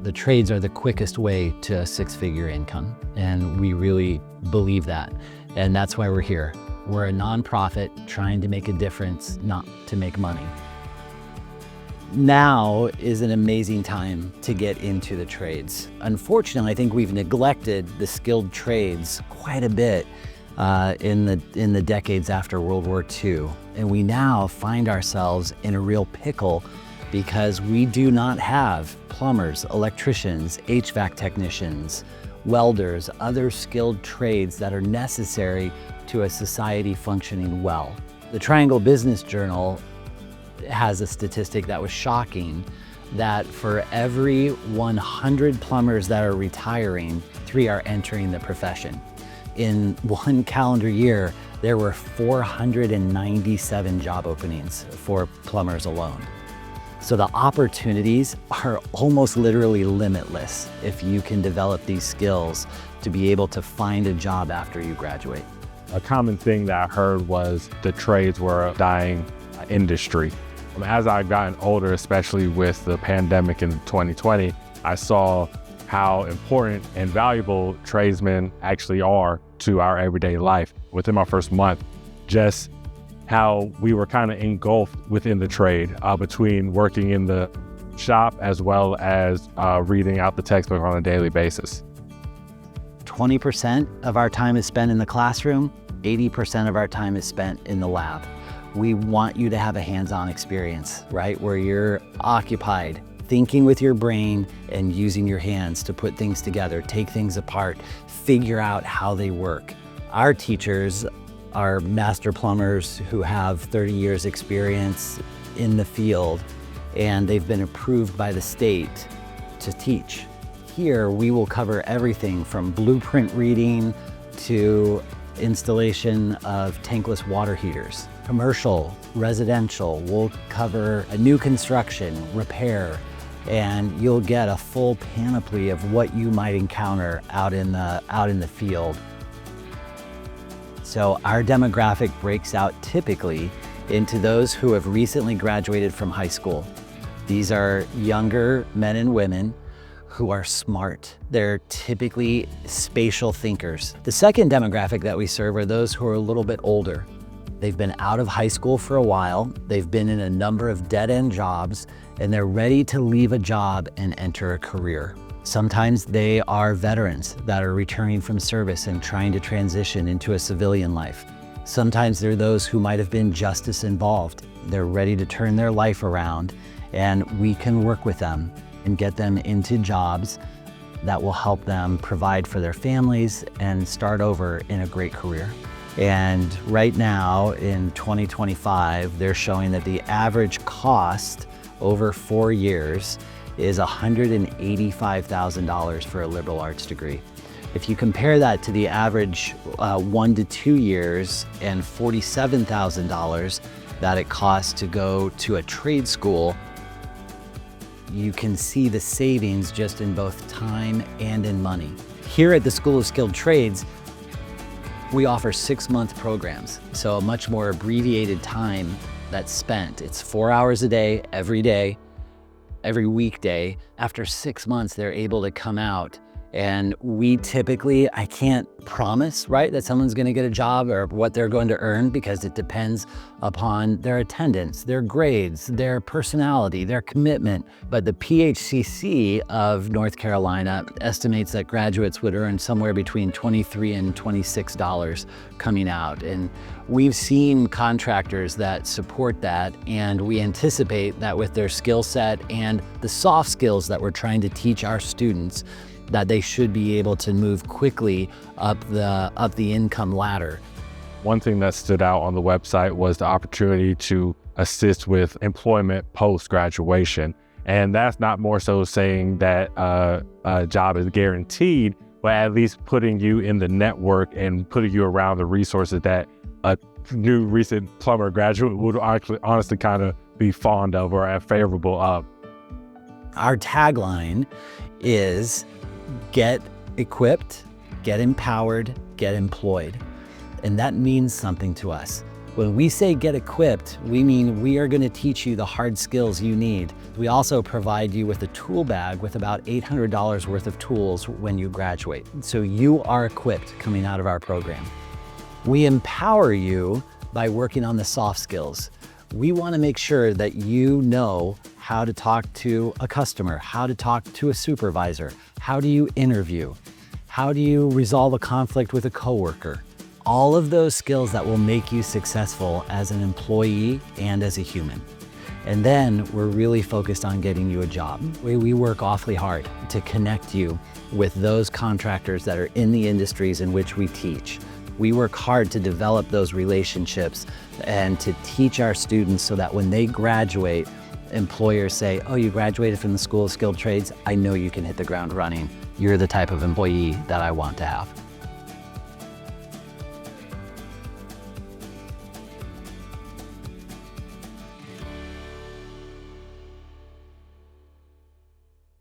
The trades are the quickest way to a six-figure income, and we really believe that. And that's why we're here. We're a nonprofit trying to make a difference, not to make money. Now is an amazing time to get into the trades. Unfortunately, I think we've neglected the skilled trades quite a bit in the decades after World War II. And we now find ourselves in a real pickle because we do not have plumbers, electricians, HVAC technicians, welders, other skilled trades that are necessary to a society functioning well. The Triangle Business Journal has a statistic that was shocking, that for every 100 plumbers that are retiring, 3 are entering the profession. In one calendar year, there were 497 job openings for plumbers alone. So the opportunities are almost literally limitless if you can develop these skills to be able to find a job after you graduate. A common thing that I heard was the trades were a dying industry. As I've gotten older, especially with the pandemic in 2020, I saw how important and valuable tradesmen actually are to our everyday life. Within my first month, just how we were kind of engulfed within the trade between working in the shop as well as reading out the textbook on a daily basis. 20% of our time is spent in the classroom, 80% of our time is spent in the lab. We want you to have a hands-on experience, right? Where you're occupied, thinking with your brain and using your hands to put things together, take things apart, figure out how they work. Our teachers are master plumbers who have 30 years experience in the field, and they've been approved by the state to teach. Here, we will cover everything from blueprint reading to installation of tankless water heaters. Commercial, residential, we'll cover a new construction, repair, and you'll get a full panoply of what you might encounter out in the field. So our demographic breaks out typically into those who have recently graduated from high school. These are younger men and women who are smart. They're typically spatial thinkers. The second demographic that we serve are those who are a little bit older. They've been out of high school for a while, they've been in a number of dead-end jobs, and they're ready to leave a job and enter a career. Sometimes they are veterans that are returning from service and trying to transition into a civilian life. Sometimes they're those who might have been justice involved. They're ready to turn their life around, and we can work with them and get them into jobs that will help them provide for their families and start over in a great career. And right now in 2025, they're showing that the average cost over 4 years is $185,000 for a liberal arts degree. If you compare that to the average 1 to 2 years and $47,000 that it costs to go to a trade school, you can see the savings just in both time and in money. Here at the School of Skilled Trades, we offer 6-month programs, so a much more abbreviated time that's spent. It's 4 hours a day, every weekday. After 6 months, they're able to come out. And we typically, I can't promise, right, that someone's gonna get a job or what they're going to earn, because it depends upon their attendance, their grades, their personality, their commitment. But the PHCC of North Carolina estimates that graduates would earn somewhere between $23 and $26 coming out. And we've seen contractors that support that, and we anticipate that with their skill set and the soft skills that we're trying to teach our students, that they should be able to move quickly up the income ladder. One thing that stood out on the website was the opportunity to assist with employment post-graduation. And that's not more so saying that a job is guaranteed, but at least putting you in the network and putting you around the resources that a new recent plumber graduate would actually honestly kind of be fond of or favorable of. Our tagline is get equipped, get empowered, get employed. And that means something to us. When we say get equipped, we mean we are going to teach you the hard skills you need. We also provide you with a tool bag with about $800 worth of tools when you graduate. So you are equipped coming out of our program. We empower you by working on the soft skills. We want to make sure that you know how to talk to a customer, how to talk to a supervisor, how do you interview, how do you resolve a conflict with a coworker. All of those skills that will make you successful as an employee and as a human. And then we're really focused on getting you a job. We work awfully hard to connect you with those contractors that are in the industries in which we teach. We work hard to develop those relationships and to teach our students so that when they graduate, employers say, oh, you graduated from the School of Skilled Trades, I know you can hit the ground running. You're the type of employee that I want to have.